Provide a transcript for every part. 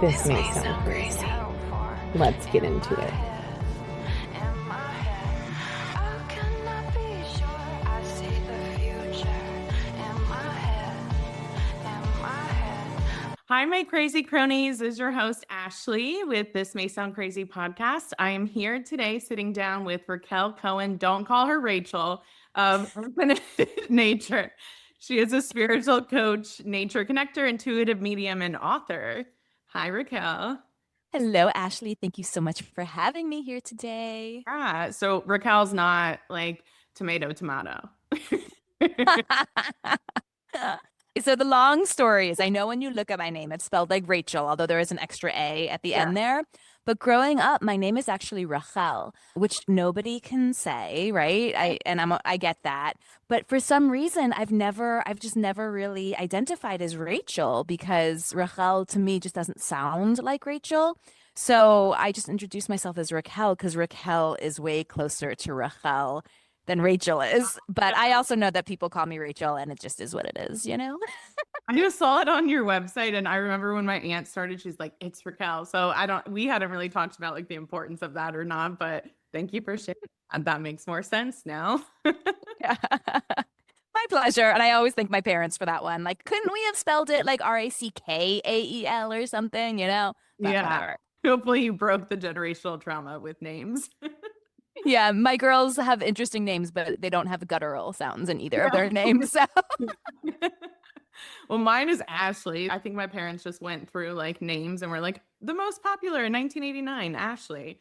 This may sound crazy. Let's get into it. Hi, my crazy cronies. This is your host, Ashley, with This May Sound Crazy podcast. I am here today sitting down with Rachael Cohen. Don't call her Rachel, of Infinite Nature. She is a spiritual coach, nature connector, intuitive medium, and author. Hi, Rachael. Hello, Ashley. Thank you so much for having me here today. Yeah, so Raquel's not like tomato. So the long story is I know when you look at my name, it's spelled like Rachel, although there is an extra A at the end there. But growing up, my name is actually Rachael, which nobody can say, right? I get that. But for some reason, I've just never really identified as Rachel because Rachael to me just doesn't sound like Rachel. So I just introduced myself as Raquel because Raquel is way closer to Rachael than Rachel is. But I also know that people call me Rachel and it just is what it is, you know? I just saw it on your website, and I remember when my aunt started, she's like, "It's Raquel." So we hadn't really talked about like the importance of that or not, but thank you for sharing. That makes more sense now. Yeah. My pleasure. And I always thank my parents for that one. Like, couldn't we have spelled it like Rackael or something, you know? But Yeah. whatever. Hopefully you broke the generational trauma with names. Yeah, my girls have interesting names, but they don't have guttural sounds in either of their names. So Well, mine is Ashley. I think my parents just went through like names and were like, the most popular in 1989, Ashley.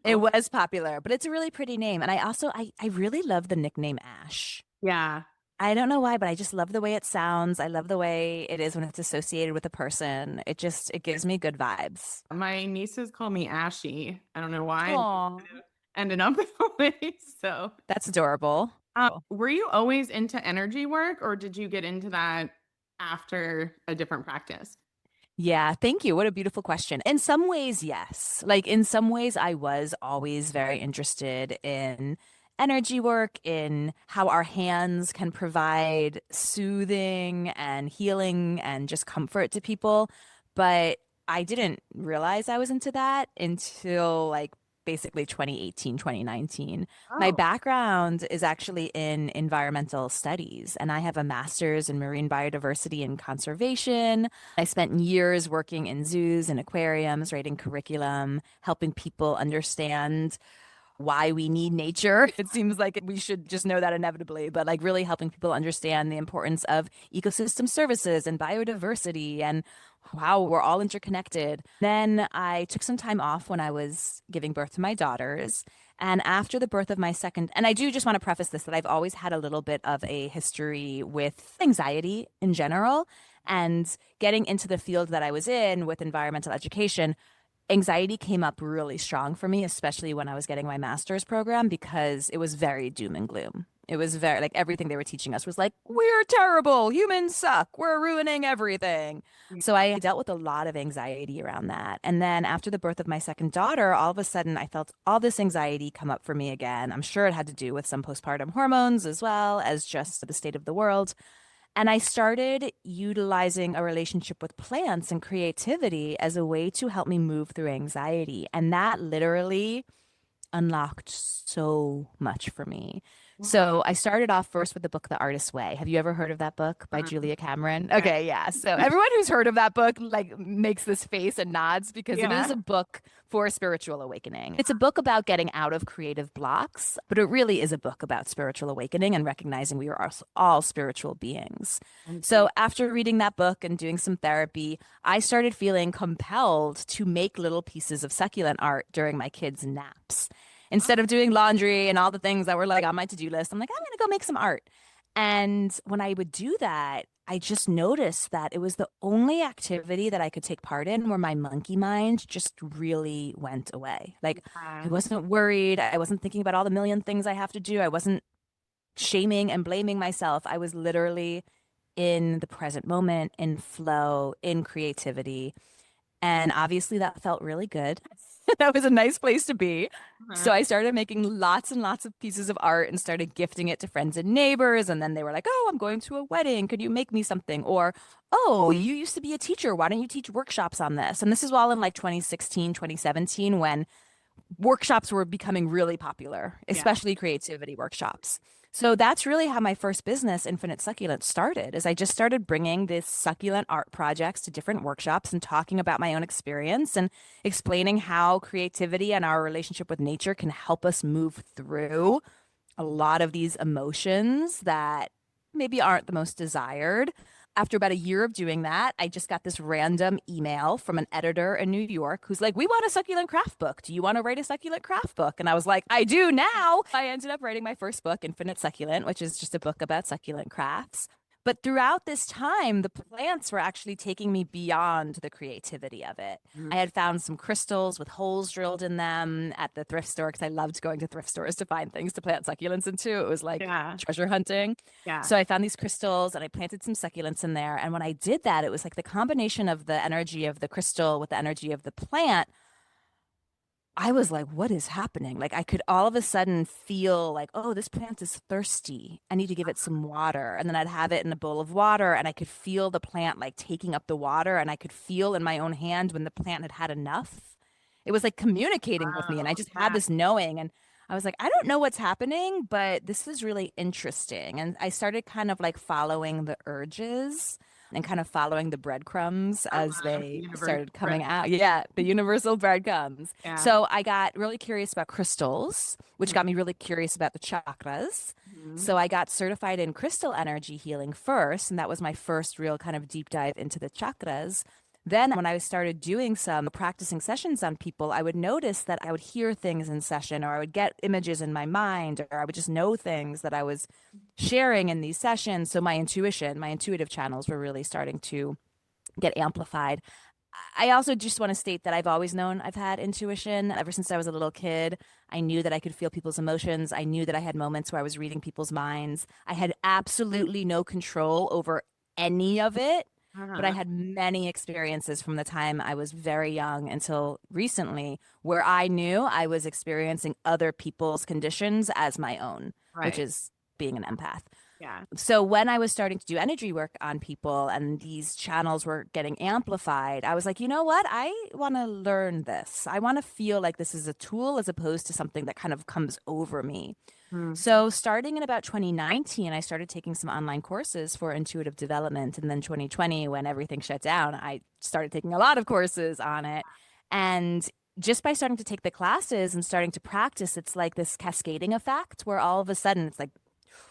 it was popular, but it's a really pretty name. And I really love the nickname Ash. Yeah. I don't know why, but I just love the way it sounds. I love the way it is when it's associated with a person. It gives me good vibes. My nieces call me Ashy. I don't know why. Aw, Ended up that way. So, that's adorable. were you always into energy work, or did you get into that after a different practice? Yeah, thank you. What a beautiful question. In some ways, yes. Like in some ways, I was always very interested in energy work, in how our hands can provide soothing and healing and just comfort to people. But I didn't realize I was into that until like basically 2018, 2019. My Oh, background is actually in environmental studies, and I have a master's in marine biodiversity and conservation. I spent years working in zoos and aquariums, writing curriculum, helping people understand why we need nature. It seems like we should just know that inevitably, but like really helping people understand the importance of ecosystem services and biodiversity and how we're all interconnected. Then I took some time off when I was giving birth to my daughters. And after the birth of my second, and I do just want to preface this that I've always had a little bit of a history with anxiety in general. And getting into the field that I was in with environmental education, anxiety came up really strong for me, especially when I was getting my master's program, because it was very doom and gloom. It was very like everything they were teaching us was like, we're terrible, humans suck, we're ruining everything. So I dealt with a lot of anxiety around that. And then after the birth of my second daughter, all of a sudden I felt all this anxiety come up for me again. I'm sure it had to do with some postpartum hormones as well as just the state of the world. And I started utilizing a relationship with plants and creativity as a way to help me move through anxiety. And that literally unlocked so much for me. So I started off first with the book The Artist's Way. Have you ever heard of that book by Julia Cameron? Okay, yeah. So everyone who's heard of that book like makes this face and nods because it is a book for spiritual awakening. It's a book about getting out of creative blocks, but it really is a book about spiritual awakening and recognizing we are all spiritual beings. So after reading that book and doing some therapy, I started feeling compelled to make little pieces of succulent art during my kids' naps. Instead of doing laundry and all the things that were like on my to-do list, I'm like, I'm gonna go make some art. And when I would do that, I just noticed that it was the only activity that I could take part in where my monkey mind just really went away. Like I wasn't worried. I wasn't thinking about all the million things I have to do. I wasn't shaming and blaming myself. I was literally in the present moment, in flow, in creativity. And obviously that felt really good. That was a nice place to be. So Uh-huh. I started making lots and lots of pieces of art and started gifting it to friends and neighbors. And then they were like, oh, I'm going to a wedding. Could you make me something? Or, oh, you used to be a teacher. Why don't you teach workshops on this? And this is all in like 2016, 2017, when workshops were becoming really popular, Yeah. especially creativity workshops. So that's really how my first business, Infinite Succulent, started. Is I just started bringing this succulent art projects to different workshops and talking about my own experience and explaining how creativity and our relationship with nature can help us move through a lot of these emotions that maybe aren't the most desired. After about a year of doing that, I just got this random email from an editor in New York who's like, we want a succulent craft book. Do you want to write a succulent craft book? And I was like, I do now. I ended up writing my first book, Infinite Succulent, which is just a book about succulent crafts. But throughout this time, the plants were actually taking me beyond the creativity of it. Mhm. I had found some crystals with holes drilled in them at the thrift store because I loved going to thrift stores to find things to plant succulents into. It was like Yeah. treasure hunting. Yeah. So I found these crystals and I planted some succulents in there. And when I did that, it was like the combination of the energy of the crystal with the energy of the plant. I was like, what is happening? Like, I could all of a sudden feel like, oh, this plant is thirsty. I need to give it some water. And then I'd have it in a bowl of water, and I could feel the plant like taking up the water. And I could feel in my own hand when the plant had had enough. It was like communicating with me. And I Wow. just had Yeah. this knowing. And I was like, I don't know what's happening, but this is really interesting. And I started kind of like following the urges and kind of following the breadcrumbs as they Universe. started coming out. Yeah, the universal breadcrumbs. Yeah. So I got really curious about crystals, which Mhm. got me really curious about the chakras. Mhm. So I got certified in crystal energy healing first, and that was my first real kind of deep dive into the chakras. Then, when I started doing some practicing sessions on people, I would notice that I would hear things in session, or I would get images in my mind, or I would just know things that I was sharing in these sessions. So, my intuition, my intuitive channels were really starting to get amplified. I also just want to state that I've always known I've had intuition ever since I was a little kid. I knew that I could feel people's emotions. I knew that I had moments where I was reading people's minds. I had absolutely no control over any of it, but I Uh-huh. had many experiences from the time I was very young until recently where I knew I was experiencing other people's conditions as my own, which Right. is being an empath. Yeah. So when I was starting to do energy work on people and these channels were getting amplified, I was like, you know what? I want to learn this. I want to feel like this is a tool as opposed to something that kind of comes over me. Mm. So starting in about 2019, I started taking some online courses for intuitive development. And then 2020, when everything shut down, I started taking a lot of courses on it. And just by starting to take the classes and starting to practice, it's like this cascading effect where all of a sudden it's like,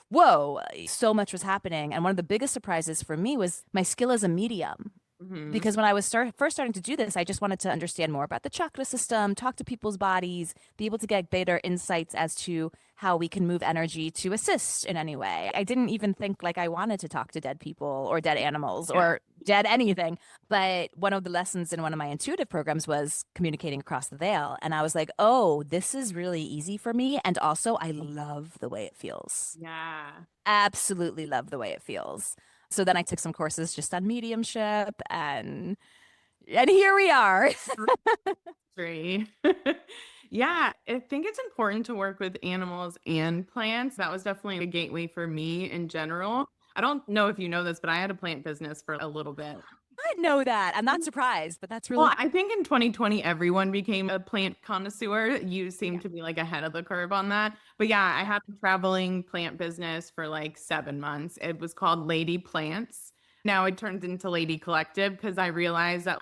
whoa, so much was happening. And one of the biggest surprises for me was my skill as a medium. Mhm. Because when I was first starting to do this, I just wanted to understand more about the chakra system, talk to people's bodies, be able to get better insights as to how we can move energy to assist in any way. I didn't even think like I wanted to talk to dead people or dead animals Yeah. or dead anything. But one of the lessons in one of my intuitive programs was communicating across the veil. And I was like, oh, this is really easy for me. And also, I love the way it feels. Yeah. Absolutely love the way it feels. So then I took some courses just on mediumship and here we are. Three. Yeah, I think it's important to work with animals and plants. That was definitely a gateway for me in general. I don't know if you know this, but I had a plant business for a little bit. I know that. I'm not surprised, but that's really Well, I think in 2020, everyone became a plant connoisseur. You seem yeah. to be like ahead of the curve on that. But yeah, I had a traveling plant business for like 7 months. It was called Lady Plants. Now it turned into Lady Collective because I realized that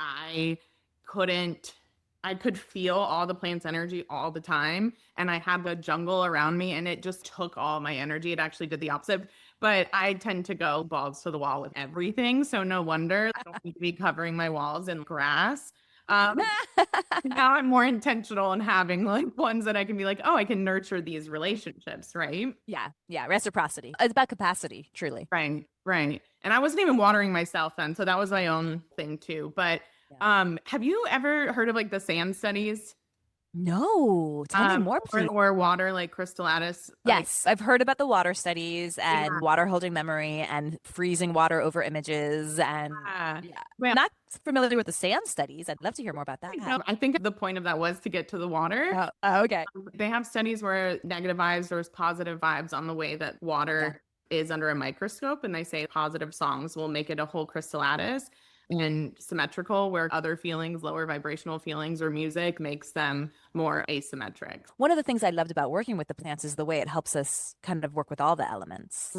couldn't, I could feel all the plant's energy all the time. And I had the jungle around me and it just took all my energy. It actually did the opposite. But I tend to go balls to the wall with everything. So no wonder I don't need to be covering my walls in grass. Um, now I'm more intentional in having like ones that I can be like, oh, I can nurture these relationships, right? Yeah, yeah, reciprocity. It's about capacity, truly. Right, right. And I wasn't even watering myself then, so that was my own thing too. But Yeah. have you ever heard of like the sand studies? No, tell me more, please. Or water like crystalllatus. Yes, I've heard about the water studies Yeah. and water holding memory and freezing water over images. And yeah, Well, not familiar with the sand studies. I'd love to hear more about that. I think the point of that was to get to the water. Okay. They have studies where negative vibes versus positive vibes on the way that water is under a microscope. And they say positive songs will make it a whole crystalllatus, and symmetrical, where other feelings, lower vibrational feelings or music, makes them more asymmetric. One of the things I loved about working with the plants is the way it helps us kind of work with all the elements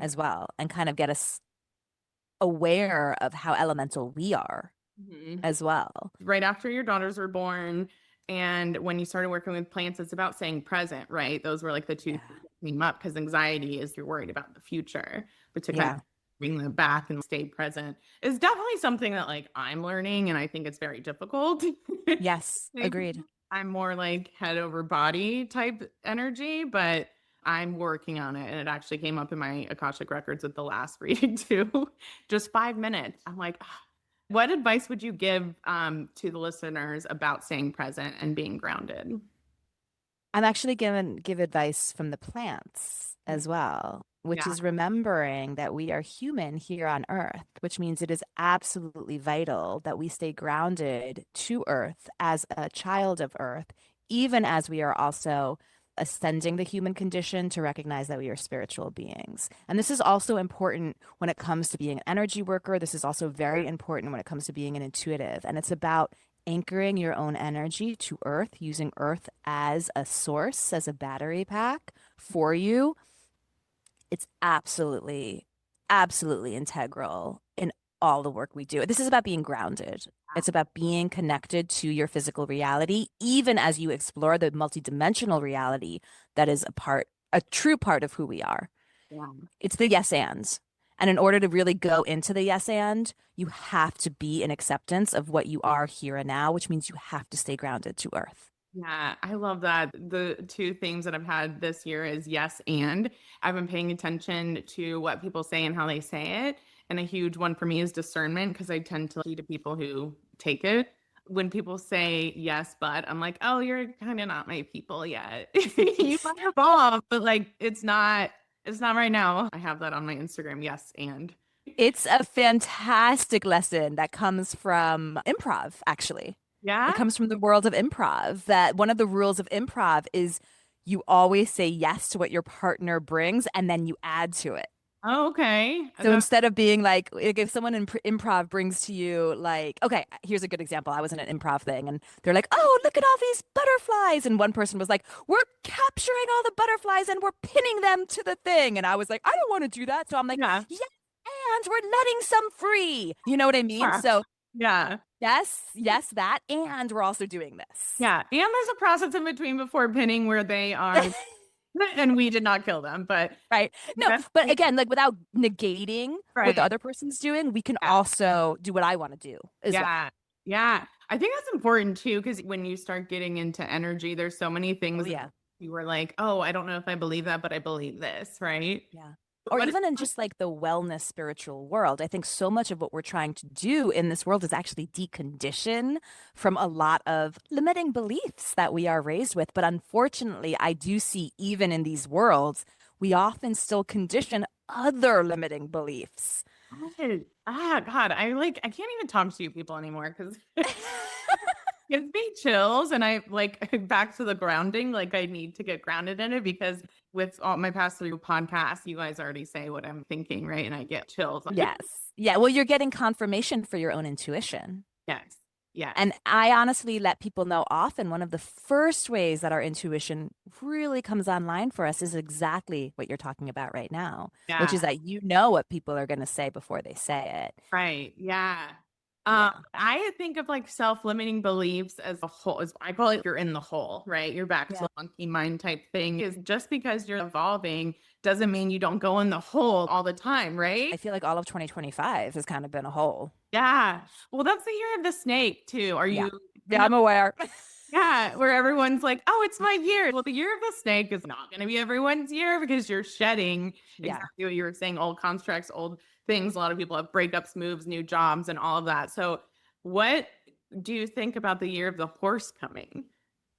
as well, and kind of get us aware of how elemental we are as well. Right after your daughters were born, and when you started working with plants, it's about staying present, right? Those were like the two things that came up, because anxiety is you're worried about the future, but to kind of bring them back and stay present is definitely something that like I'm learning, and I think it's very difficult. Yes, agreed. I'm more like head over body type energy, but I'm working on it. And it actually came up in my Akashic records at the last reading too. Just 5 minutes. I'm like, what advice would you give to the listeners about staying present and being grounded? I'm actually give advice from the plants as well, which is remembering that we are human here on Earth, which means it is absolutely vital that we stay grounded to Earth as a child of Earth, even as we are also ascending the human condition to recognize that we are spiritual beings. And this is also important when it comes to being an energy worker. This is also very important when it comes to being an intuitive. And it's about anchoring your own energy to Earth, using Earth as a source, as a battery pack for you. It's absolutely, absolutely integral in all the work we do. This is about being grounded. It's about being connected to your physical reality, even as you explore the multidimensional reality that is a true part of who we are. Yeah. It's the yes and. And in order to really go into the yes and, you have to be in acceptance of what you are here and now, which means you have to stay grounded to Earth. Yeah, I love that. The two themes that I've had this year is yes and. I've been paying attention to what people say and how they say it. And a huge one for me is discernment, because I tend to listen to people who take it. When people say yes, but I'm like, oh, you're kind of not my people yet. You might evolve, but like it's not right now. I have that on my Instagram. Yes, and it's a fantastic lesson that comes from improv, actually. Yeah. It comes from the world of improv, that one of the rules of improv is you always say yes to what your partner brings and then you add to it. Oh, okay. So instead of being like if someone in improv brings to you like, okay, here's a good example. I was in an improv thing and they're like, oh, look at all these butterflies. And one person was like, we're capturing all the butterflies and we're pinning them to the thing. And I was like, I don't want to do that. So I'm like, yeah, and we're letting some free. You know what I mean? Yeah. So yeah. Yes, that. And we're also doing this. Yeah. And there's a process in between before pinning where they are, and we did not kill them, but. Right. No, but again, like without negating what the other person's doing, we can also do what I want to do. Yeah. Yeah. I think that's important too, because when you start getting into energy, there's so many things you were like, oh, I don't know if I believe that, but I believe this, right? Yeah. Or even in just like the wellness spiritual world, I think so much of what we're trying to do in this world is actually decondition from a lot of limiting beliefs that we are raised with. But unfortunately, I do see even in these worlds, we often still condition other limiting beliefs. God, I can't even talk to you people anymore because gives me chills, and I like back to the grounding. Like I need to get grounded in it, because with all my past 3 podcasts, you guys already say what I'm thinking, right? And I get chills. Yes. Yeah. Well, you're getting confirmation for your own intuition. Yes. Yeah. And I honestly let people know often one of the first ways that our intuition really comes online for us is exactly what you're talking about right now, which is that you know what people are going to say before they say it. Right. Yeah. I think of like self-limiting beliefs as a whole. I call it you're in the hole, right? You're back to the monkey mind type thing. Is just because you're evolving doesn't mean you don't go in the hole all the time, right? I feel like all of 2025 has kind of been a hole. Yeah. Well, that's the year of the snake too. Are you? Yeah, I'm aware. Yeah, where everyone's like, oh, it's my year. Well, the year of the snake is not going to be everyone's year, because you're shedding exactly what you were saying, old constructs, old things. A lot of people have breakups, moves, new jobs, and all of that. So what do you think about the year of the horse coming?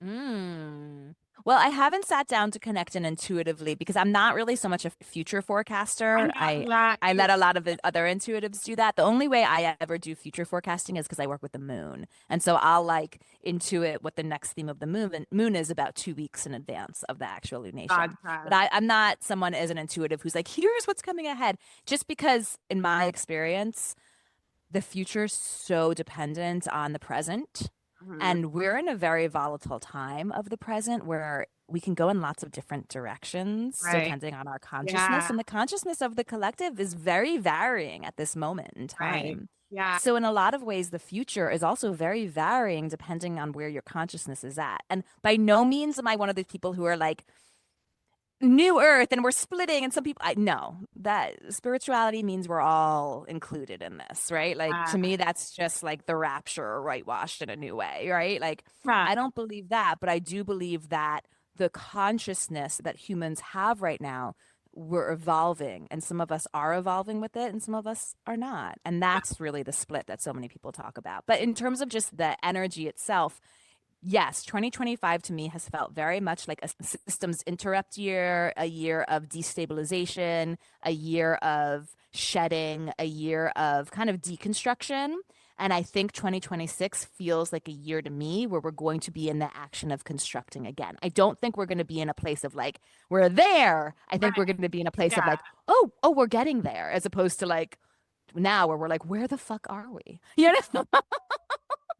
Mm. Well, I haven't sat down to connect in intuitively because I'm not really so much a future forecaster. I'm not that. I let a lot of the other intuitives do that. The only way I ever do future forecasting is because I work with the moon. And so I'll like intuit what the next theme of the moon is about 2 weeks in advance of the actual lunation. But Gotcha. I'm not someone as an intuitive who's like, here's what's coming ahead. Just because in my experience, the future's so dependent on the present. Mhm. And we're in a very volatile time of the present where we can go in lots of different directions Right. depending on our consciousness. Yeah. And the consciousness of the collective is very varying at this moment in Right. time. Yeah. So, in a lot of ways, the future is also very varying depending on where your consciousness is at. And by no means am I one of those people who are like, new earth and we're splitting and some people I no that spirituality means we're all included in this, right? Like to me that's just like the rapture whitewashed in a new way, right? Like Yeah. I don't believe that, but I do believe that the consciousness that humans have right now, we're evolving, and some of us are evolving with it and some of us are not, and that's really the split that so many people talk about. But in terms of just the energy itself, yes, 2025 to me has felt very much like a systems interrupt year, a year of destabilization, a year of shedding, a year of kind of deconstruction. And I think 2026 feels like a year to me where we're going to be in the action of constructing again. I don't think we're going to be in a place of like, we're there. I think we're Right. going to be in a place of Yeah. like, oh, we're getting there, as opposed to like now where we're like, where the fuck are we? You know?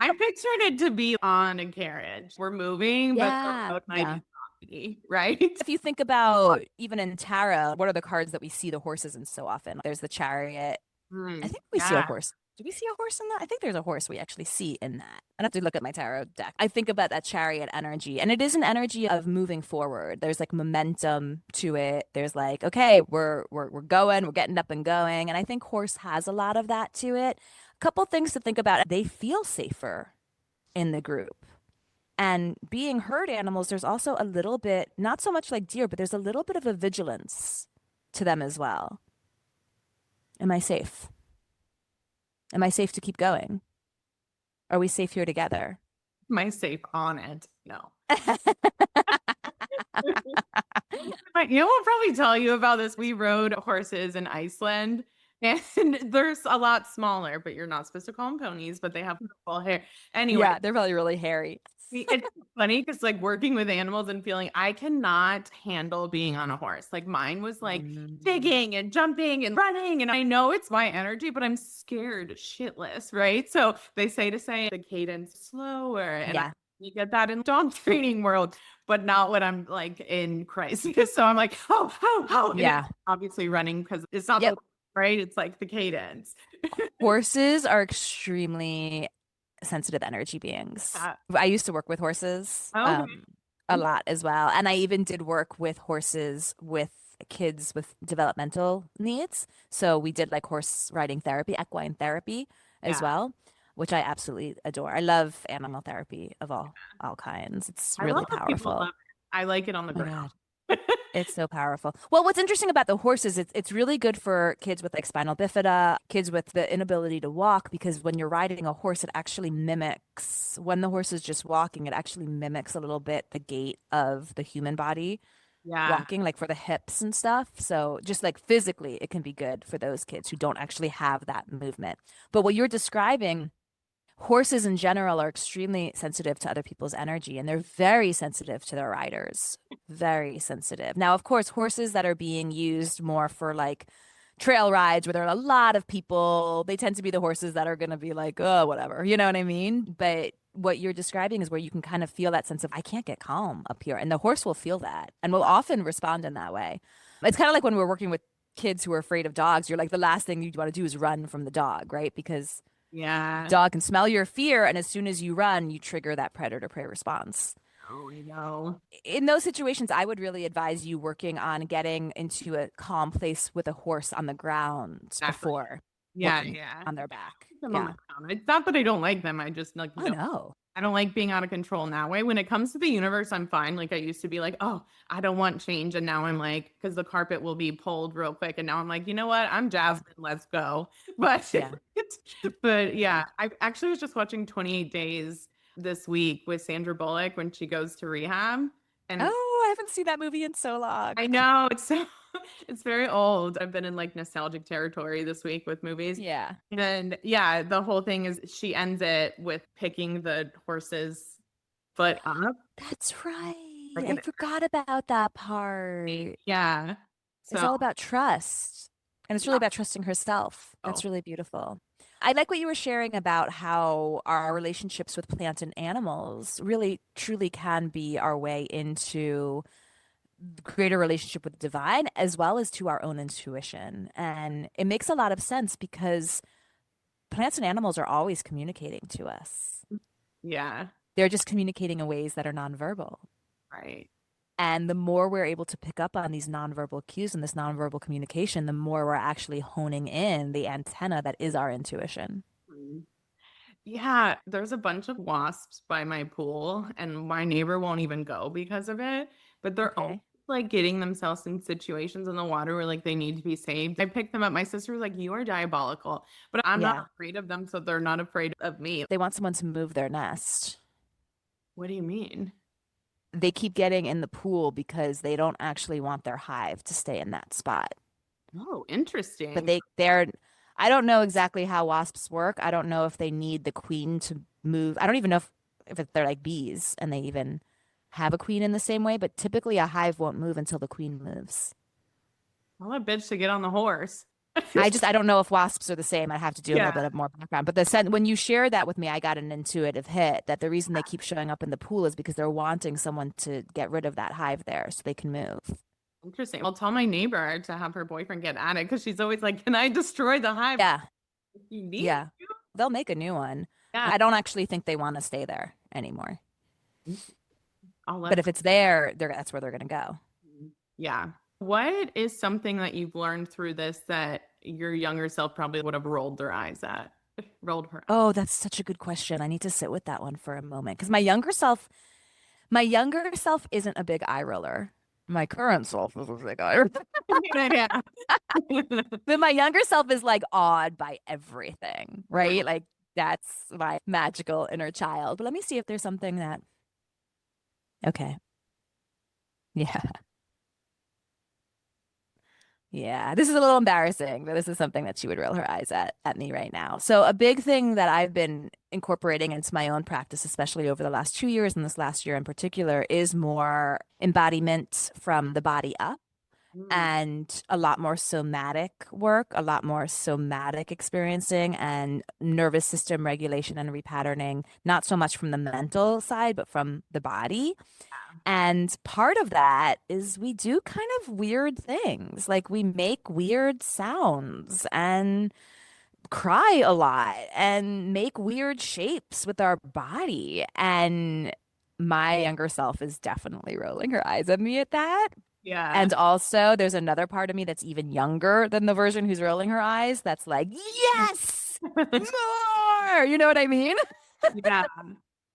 I pictured it to be on a carriage. We're moving, but the Yeah. road might Yeah. be rocky, right? If you think about even in tarot, what are the cards that we see the horses in so often? There's the chariot. I think we see a Yeah. horse. Do we see a horse in that? I think there's a horse we actually see in that. I'd have to look at my tarot deck. I think about that chariot energy, and it is an energy of moving forward. There's like momentum to it. There's like, okay, we're going, we're getting up and going. And I think horse has a lot of that to it. A couple things to think about. They feel safer in the group. And being herd animals, there's also a little bit, not so much like deer, but there's a little bit of a vigilance to them as well. Am I safe? Am I safe to keep going? Are we safe here together? Am I safe on it? No. You know, I'll probably tell you about this. We rode horses in Iceland, and they're a lot smaller, but you're not supposed to call them ponies, but they have purple hair. Anyway, Yeah, they're probably really hairy. it's funny because like working with animals and feeling I cannot handle being on a horse. Like mine was like Mm. digging and jumping and running. And I know it's my energy, but I'm scared shitless, right? So they say to say the cadence slower. And Yeah. you get that in dog training world, but not when I'm like in crisis. So I'm like, oh. And Yeah. it's obviously running because it's not the Yep. right, it's like the cadence. Horses are extremely sensitive energy beings. Uh, I used to work with horses okay. a lot as well. And I even did work with horses with kids with developmental needs. So we did like horse riding therapy, equine therapy as Yeah. well, which I absolutely adore. I love animal therapy of all kinds. It's I love really that people love powerful. it. I like it on the Oh my ground. God. It's so powerful. Well, what's interesting about the horses, it's really good for kids with like spinal bifida, kids with the inability to walk, because when you're riding a horse, it actually mimics, when the horse is just walking, it actually mimics a little bit the gait of the human body Yeah. walking, like for the hips and stuff. So just like physically, it can be good for those kids who don't actually have that movement. But what you're describing, horses in general are extremely sensitive to other people's energy, and they're very sensitive to their riders. Very sensitive. Now, of course, horses that are being used more for like trail rides where there are a lot of people, they tend to be the horses that are going to be like, oh, whatever. You know what I mean? But what you're describing is where you can kind of feel that sense of, I can't get calm up here. And the horse will feel that and will often respond in that way. It's kind of like when we're working with kids who are afraid of dogs, you're like, the last thing you want to do is run from the dog, right? Because Yeah. dog can smell your fear, and as soon as you run, you trigger that predator prey response. Oh, I know. In those situations, I would really advise you working on getting into a calm place with a horse on the ground Exactly. before Yeah, working yeah. on their back. Them on Yeah. the ground. It's not that I don't like them. I just like Oh no. I don't like being out of control in that way. When it comes to the universe, I'm fine. Like I used to be like, oh, I don't want change. And now I'm like, because the carpet will be pulled real quick. And now I'm like, you know what? I'm Jasmine. Let's go. But Yeah. but yeah, I actually was just watching 28 Days this week with Sandra Bullock when she goes to rehab. And Oh, I haven't seen that movie in so long. I know it's so it's very old. I've been in like nostalgic territory this week with movies. Yeah. And yeah, the whole thing is she ends it with picking the horse's foot up. That's right. Like I forgot about that part. Yeah. It's So all about trust. And it's really about trusting herself. That's Oh. really beautiful. I like what you were sharing about how our relationships with plants and animals really truly can be our way into greater relationship with the divine as well as to our own intuition. And it makes a lot of sense because plants and animals are always communicating to us. yeah, They're just communicating in ways that are nonverbal. right. And the more we're able to pick up on these nonverbal cues and this nonverbal communication, the more we're actually honing in the antenna that is our intuition. Mm. Yeah, there's a bunch of wasps by my pool, and my neighbor won't even go because of it. But they're Okay. always like getting themselves in situations in the water where like they need to be saved. I picked them up. My sister was like, "You are diabolical," but I'm Yeah. not afraid of them, so they're not afraid of me. They want someone to move their nest. What do you mean? They keep getting in the pool because they don't actually want their hive to stay in that spot. Oh, But interesting. I don't know exactly how wasps work. I don't know if they need the queen to move. I don't even know if they're like bees and they even have a queen in the same way, but typically a hive won't move until the queen moves. Tell that bitch to get on the horse. I don't know if wasps are the same. I'd have to do a little Yeah. bit of more background. But when you shared that with me, I got an intuitive hit that the reason they keep showing up in the pool is because they're wanting someone to get rid of that hive there so they can move. Interesting. I'll tell my neighbor to have her boyfriend get at it because she's always like, "Can I destroy the hive?" Yeah. If you need Yeah. to. They'll make a new one. Yeah. I don't actually think they want to stay there anymore. I'll let But if it's there, that's where they're going to go. Yeah. What is something that you've learned through this that your younger self probably would have rolled their eyes at? Rolled her. Oh, that's such a good question. I need to sit with that one for a moment because my younger self isn't a big eye roller. My current self is a big eye roller. Yeah. But my younger self is like awed by everything, right? Like that's my magical inner child. But let me see if there's something that. Okay. Yeah. Yeah, this is a little embarrassing, but this is something that she would roll her eyes at me right now. So a big thing that I've been incorporating into my own practice, especially over the last 2 years and this last year in particular, is more embodiment from the body up and a lot more somatic work, a lot more somatic experiencing and nervous system regulation and repatterning, not so much from the mental side, but from the body. And part of that is we do kind of weird things. Like we make weird sounds and cry a lot and make weird shapes with our body. And my younger self is definitely rolling her eyes at me at that. Yeah. And also, there's another part of me that's even younger than the version who's rolling her eyes that's like, yes, more. You know what I mean? Yeah.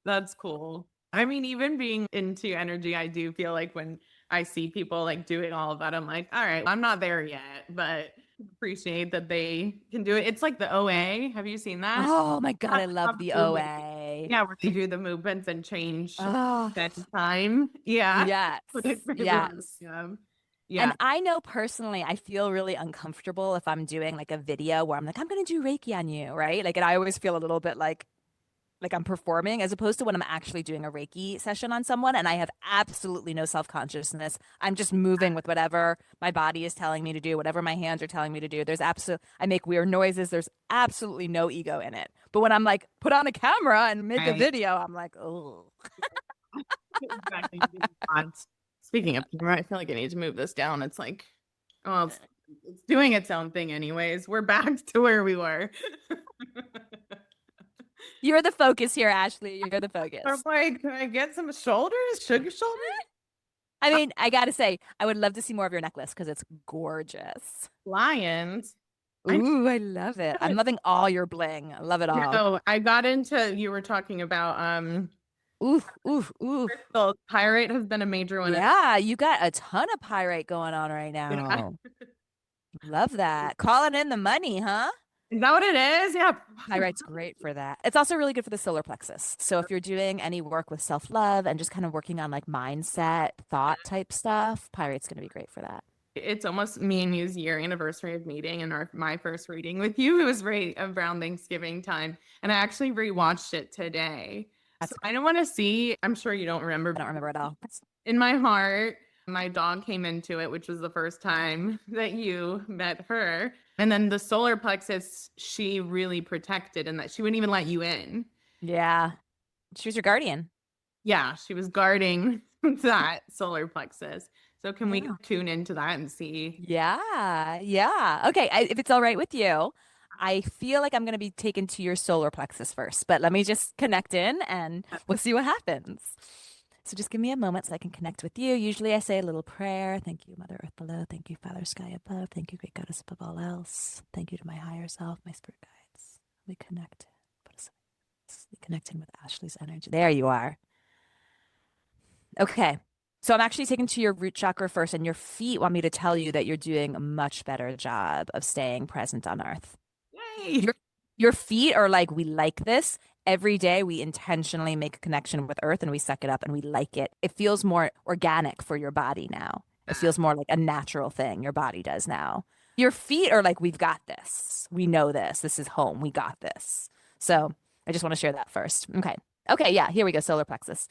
That's cool. I mean, even being into energy, I do feel like when I see people like doing all of that, I'm like, all right, I'm not there yet, but appreciate that they can do it. It's like the OA. Have you seen that? Oh my God, I love the Movement. OA. Yeah, where they do the movements and change Oh, that time. Yeah. yes. But it really Yes. yeah. And I know personally, I feel really uncomfortable if I'm doing like a video where I'm like, I'm going to do Reiki on you, right? Like, and I always feel a little bit like I'm performing as opposed to when I'm actually doing a Reiki session on someone and I have absolutely no self-consciousness. I'm just moving with whatever my body is telling me to do, whatever my hands are telling me to do. I make weird noises. There's absolutely no ego in it. But when I'm like, put on a camera and make a video, I'm like, oh. Exactly. Speaking of camera, I feel like I need to move this down. It's like, oh, it's doing its own thing anyways. We're back to where we were. You're the focus here, Ashley. You're the focus. I'm like, can I get some shoulders? Sugar shoulders? I mean, I gotta say, I would love to see more of your necklace because it's gorgeous. Lions. Ooh, I love it. I'm loving all your bling. I love it all. No, I got into, you were talking about Oof, oof, oof. crystals. Pyrite has been a major one. Yeah, you got a ton of pyrite going on right now. Love that. Calling in the money, huh? Is that what it is? Yeah. Pyrite's great for that. It's also really good for the solar plexus. So if you're doing any work with self-love and just kind of working on like mindset, thought type stuff, pyrite's going to be great for that. It's almost me and you's year anniversary of meeting and my first reading with you. It was right around Thanksgiving time. And I actually rewatched it today. So I don't want to see, I'm sure you don't remember. I don't remember at all. In my heart, my dog came into it, which was the first time that you met her. And then the solar plexus, she really protected and that she wouldn't even let you in. Yeah. She was your guardian. Yeah, she was guarding that solar plexus. So can we Yeah. tune into that and see? Yeah. Yeah. Okay. If it's all right with you, I feel like I'm going to be taken to your solar plexus first, but let me just connect in and we'll see what happens. So just give me a moment so I can connect with you. Usually I say a little prayer. Thank you, Mother Earth below. Thank you, Father Sky above. Thank you, Great Goddess above all else. Thank you to my higher self, my spirit guides. We connect. We connect in with Ashley's energy. There you are. Okay. So I'm actually taking to your root chakra first, and your feet want me to tell you that you're doing a much better job of staying present on Earth. Yay! Your feet are like, we like this. Every day we intentionally make a connection with Earth and we suck it up and we like it. It feels more organic for your body now. It feels more like a natural thing your body does now. Your feet are like, we've got this. We know this. This is home. We got this. So I just want to share that first. Okay. Okay. Yeah. Here we go. Solar plexus.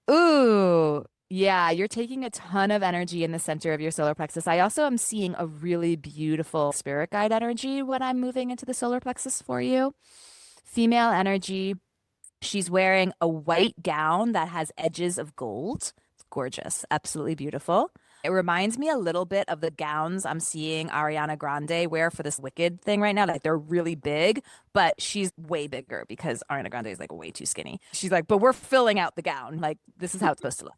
Ooh. Yeah, you're taking a ton of energy in the center of your solar plexus. I also am seeing a really beautiful spirit guide energy when I'm moving into the solar plexus for you. Female energy. She's wearing a white gown that has edges of gold. It's gorgeous, absolutely beautiful. It reminds me a little bit of the gowns I'm seeing Ariana Grande wear for this Wicked thing right now. Like they're really big, but she's way bigger because Ariana Grande is like way too skinny. She's like, but we're filling out the gown. Like this is how it's supposed to look.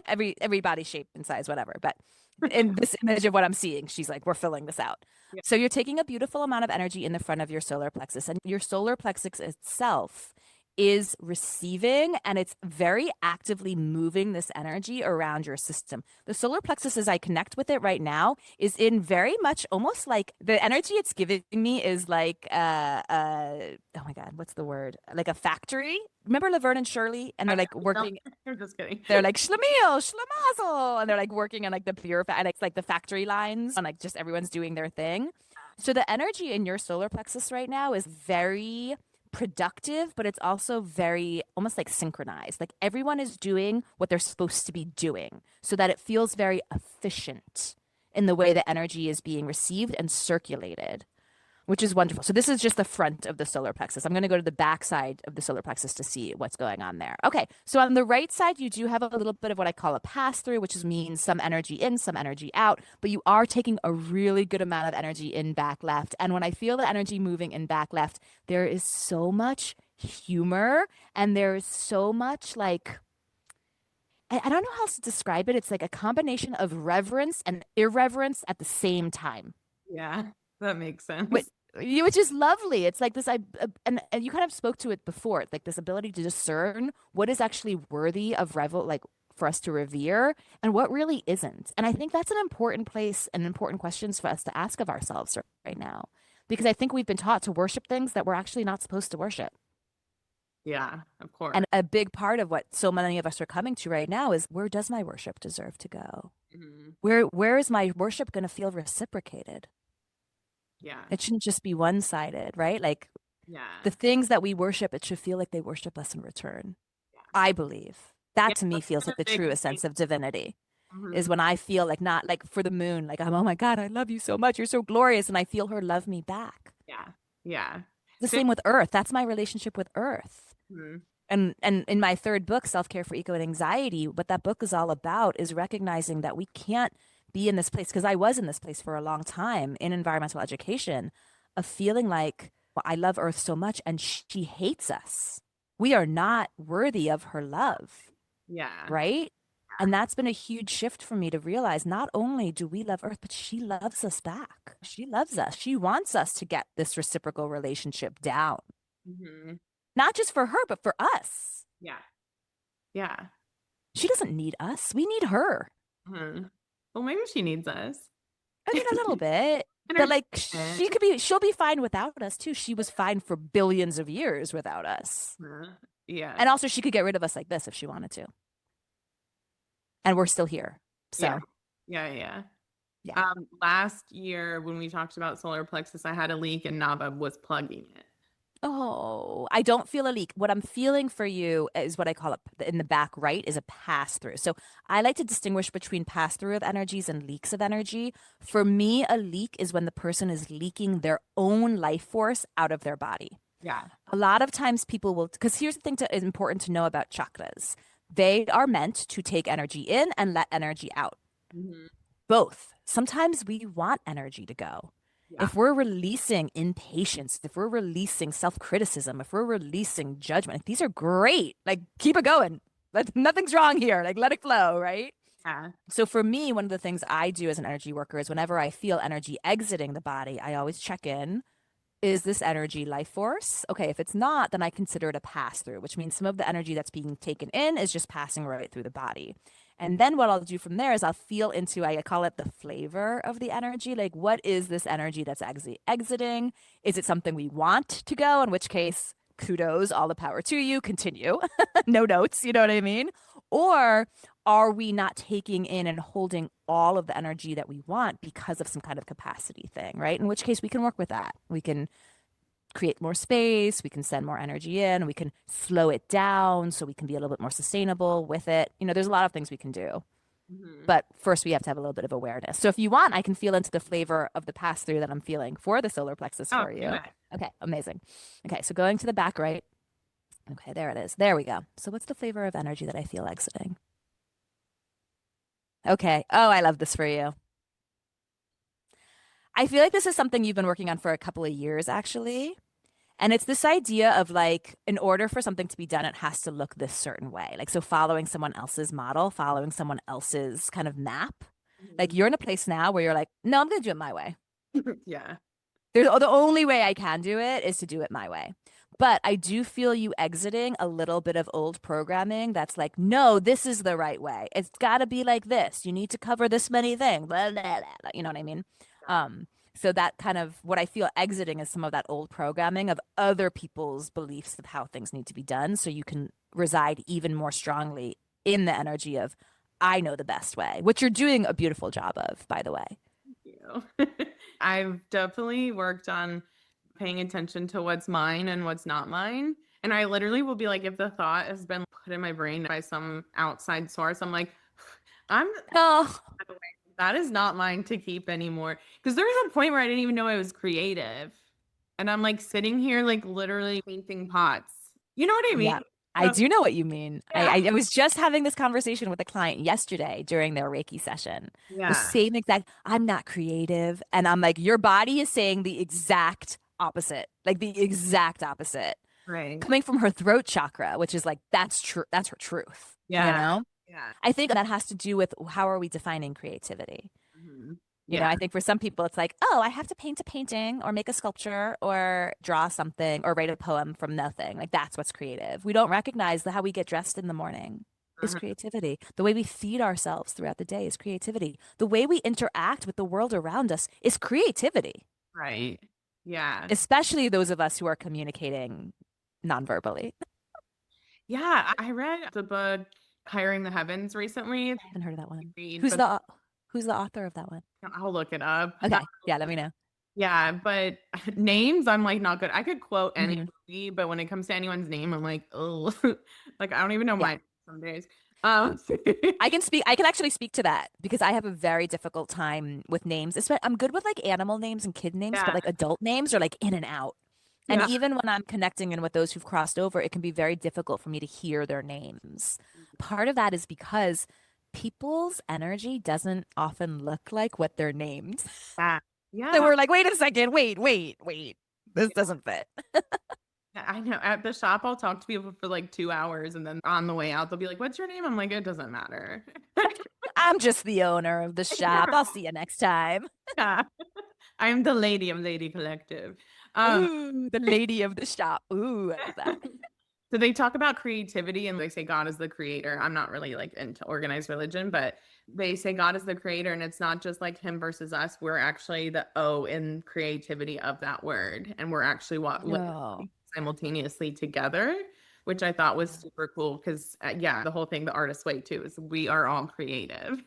Every body shape and size, whatever. But in this image of what I'm seeing, she's like, we're filling this out. Yeah. So you're taking a beautiful amount of energy in the front of your solar plexus, and your solar plexus itself is receiving and it's very actively moving this energy around your system. The solar plexus, as I connect with it right now, is in very much almost like the energy it's giving me is like oh my God, what's the word? Like a factory. Remember Laverne and Shirley? And they're like working. I'm just kidding. They're like schlemiel, schlemazel, and they're like working on like the and it's like the factory lines and like just everyone's doing their thing. So the energy in your solar plexus right now is very productive, but it's also very almost like synchronized. Like everyone is doing what they're supposed to be doing so that it feels very efficient in the way the energy is being received and circulated, which is wonderful. So this is just the front of the solar plexus. I'm going to go to the back side of the solar plexus to see what's going on there. Okay, so on the right side, you do have a little bit of what I call a pass through, which means some energy in, some energy out, but you are taking a really good amount of energy in back left. And when I feel the energy moving in back left, there is so much humor and there is so much like, I don't know how else to describe it. It's like a combination of reverence and irreverence at the same time. Yeah, that makes sense. Which is lovely. It's like this, and you kind of spoke to it before, like this ability to discern what is actually worthy of like for us to revere and what really isn't. And I think that's an important place and important questions for us to ask of ourselves right now, because I think we've been taught to worship things that we're actually not supposed to worship. Yeah, of course. And a big part of what so many of us are coming to right now is, where does my worship deserve to go? Mm-hmm. Where is my worship going to feel reciprocated? Yeah. It shouldn't just be one-sided, right? Like the Yeah. things that we worship, it should feel like they worship us in return. Yeah. I believe that Yeah, to me that's feels such like the a big truest thing. sense of divinity is Mhm. when I feel like, not like for the moon, like I'm, oh my God, I love you so much. You're so glorious. And I feel her love me back. Yeah. Yeah. The same with Earth. That's my relationship with Earth. Mhm. And in my third book, Self-Care for Eco and Anxiety, what that book is all about is recognizing that we can't be in this place, because I was in this place for a long time in environmental education, of feeling like, well, I love Earth so much and she hates us. We are not worthy of her love, Yeah. right? And that's been a huge shift for me to realize not only do we love Earth, but she loves us back. She loves us. She wants us to get this reciprocal relationship down. Mhm. Not just for her, but for us. Yeah. Yeah. She doesn't need us. We need her. Mhm. Well, maybe she needs us. I mean, a little bit. But like Entertainment. she'll be fine without us too. She was fine for billions of years without us. Yeah. And also she could get rid of us like this if she wanted to. And we're still here. Yeah. So Yeah. yeah. Last year when we talked about solar plexus, I had a leak and Nava was plugging it. Oh, I don't feel a leak. What I'm feeling for you is what I call it in the back right is a pass through. So I like to distinguish between pass through of energies and leaks of energy. For me, a leak is when the person is leaking their own life force out of their body. Yeah. A lot of times people will, because here's the thing is important to know about chakras. They are meant to take energy in and let energy out. Mm-hmm. Both. Sometimes we want energy to go. Yeah. If we're releasing impatience, if we're releasing self-criticism, if we're releasing judgment, like, these are great. Like, keep it going. Nothing's wrong here. Like, let it flow, right? Yeah. So for me, one of the things I do as an energy worker is whenever I feel energy exiting the body, I always check in. Is this energy life force? Okay, if it's not, then I consider it a pass through, which means some of the energy that's being taken in is just passing right through the body. And then what I'll do from there is I'll feel into, I call it the flavor of the energy. Like, what is this energy that's exiting? Is it something we want to go? In which case, kudos, all the power to you, continue. No notes, you know what I mean? Or are we not taking in and holding all of the energy that we want because of some kind of capacity thing, right? In which case we can work with that. We can create more space, we can send more energy in, we can slow it down so we can be a little bit more sustainable with it. You know, there's a lot of things we can do. Mm-hmm. But first we have to have a little bit of awareness. So if you want, I can feel into the flavor of the pass through that I'm feeling for the solar plexus for you. Good. Okay, amazing. Okay, so going to the back right. Okay, there it is. There we go. So what's the flavor of energy that I feel exiting? Okay. Oh, I love this for you. I feel like this is something you've been working on for a couple of years, actually. And it's this idea of like, in order for something to be done, it has to look this certain way. Like, so following someone else's model, following someone else's kind of map. Like, you're in a place now where you're like, no, I'm going to do it my way. Yeah. The only way I can do it is to do it my way. But I do feel you exiting a little bit of old programming that's like, no, this is the right way. It's got to be like this. You need to cover this many things. Blah, blah, blah. You know what I mean? So that kind of what I feel exiting is some of that old programming of other people's beliefs of how things need to be done. So you can reside even more strongly in the energy of, I know the best way, which you're doing a beautiful job of, by the way. Thank you. I've definitely worked on paying attention to what's mine and what's not mine. And I literally will be like, if the thought has been put in my brain by some outside source, I'm like, Oh, that is not mine to keep anymore. Because there was a point where I didn't even know I was creative. And I'm like sitting here, like literally painting pots. You know what I mean? yeah. I do know what you mean. Yeah. I was just having this conversation with a client yesterday during their Reiki session. Yeah. The same exact, I'm not creative. And I'm like, your body is saying the exact opposite, like the exact opposite. Right. Coming from her throat chakra, which is like, that's true. That's her truth. Yeah. You know? Yeah. I think that has to do with how are we defining creativity? Mm-hmm. You know, I think for some people it's like, oh, I have to paint a painting or make a sculpture or draw something or write a poem from nothing. Like that's what's creative. We don't recognize that how we get dressed in the morning is creativity. The way we feed ourselves throughout the day is creativity. The way we interact with the world around us is creativity. Right. Yeah. Especially those of us who are communicating non-verbally. Yeah. I read the book Hiring the Heavens recently. I haven't heard of that one. Read, Who's but the author of that one? I'll look it up. Okay. Yeah, let me know. Yeah, but names, I'm like not good. I could quote any Mhm. movie, but when it comes to anyone's name, I'm like, oh, like I don't even know Yeah. mine some days. I can actually speak to that because I have a very difficult time with names. I'm good with like animal names and kid names, Yeah. but like adult names are like in and out. And Yeah. even when I'm connecting in with those who've crossed over, it can be very difficult for me to hear their names. Part of that is because people's energy doesn't often look like what they're named. Yeah. So we're like, wait a second, wait. This doesn't fit. I know. At the shop, I'll talk to people for like 2 hours, and then on the way out, they'll be like, "What's your name?" I'm like, "It doesn't matter." I'm just the owner of the shop. I'll see you next time. Yeah. I'm the lady of Lady Collective. Ooh, the lady of the shop. Ooh, I love that. So they talk about creativity and they say God is the creator. I'm not really like into organized religion, but they say God is the creator and it's not just like him versus us. We're actually the O in creativity of that word. And we're actually what No. simultaneously together, which I thought was super cool because yeah, the whole thing, the artist way too, is we are all creative.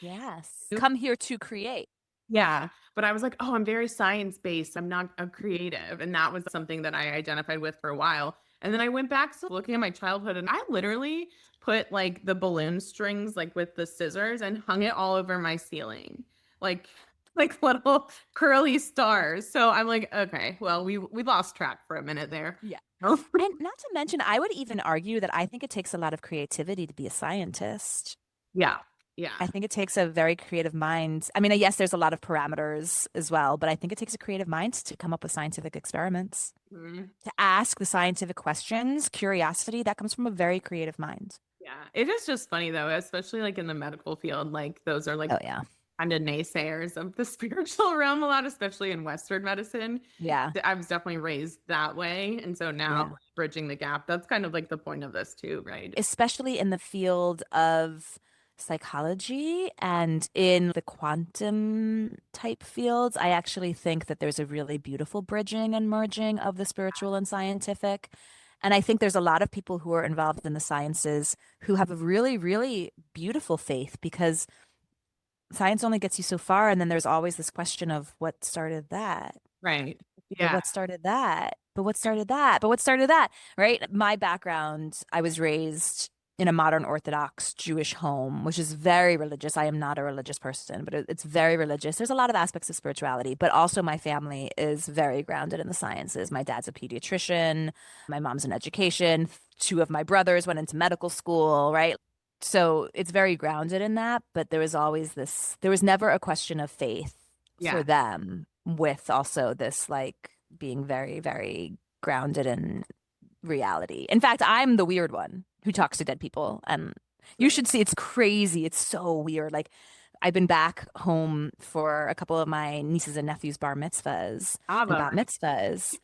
Yes. Come here to create. Yeah. But I was like, oh, I'm very science based. I'm not a creative. And that was something that I identified with for a while. And then I went back to looking at my childhood and I literally put like the balloon strings like with the scissors and hung it all over my ceiling. Like like little curly stars. So I'm like, okay, well, we lost track for a minute there. Yeah. And not to mention, I would even argue that I think it takes a lot of creativity to be a scientist. Yeah. Yeah. I think it takes a very creative mind. I mean, yes, there's a lot of parameters as well, but I think it takes a creative mind to come up with scientific experiments, Mhm. to ask the scientific questions, curiosity, that comes from a very creative mind. Yeah. It is just funny though, especially like in the medical field, like those are like Oh, yeah. kind of naysayers of the spiritual realm a lot, especially in Western medicine. Yeah. I was definitely raised that way. And so now Yeah. bridging the gap, that's kind of like the point of this too, right? Especially in the field of psychology and in the quantum type fields, I actually think that there's a really beautiful bridging and merging of the spiritual and scientific. And I think there's a lot of people who are involved in the sciences who have a really, really beautiful faith because science only gets you so far. And then there's always this question of what started that? Right. But Yeah. what started that? But what started that? But what started that? Right? My background, I was raised in a modern Orthodox Jewish home, which is very religious. I am not a religious person, but it's very religious. There's a lot of aspects of spirituality, but also my family is very grounded in the sciences. My dad's a pediatrician, my mom's in education, two of my brothers went into medical school, right? So it's very grounded in that, but there was always this, there was never a question of faith for Yeah. them with also this like being very, very grounded in reality. In fact, I'm the weird one who talks to dead people. And you should see, it's crazy. It's so weird. Like I've been back home for a couple of my nieces and nephews' bar mitzvahs and bat mitzvahs.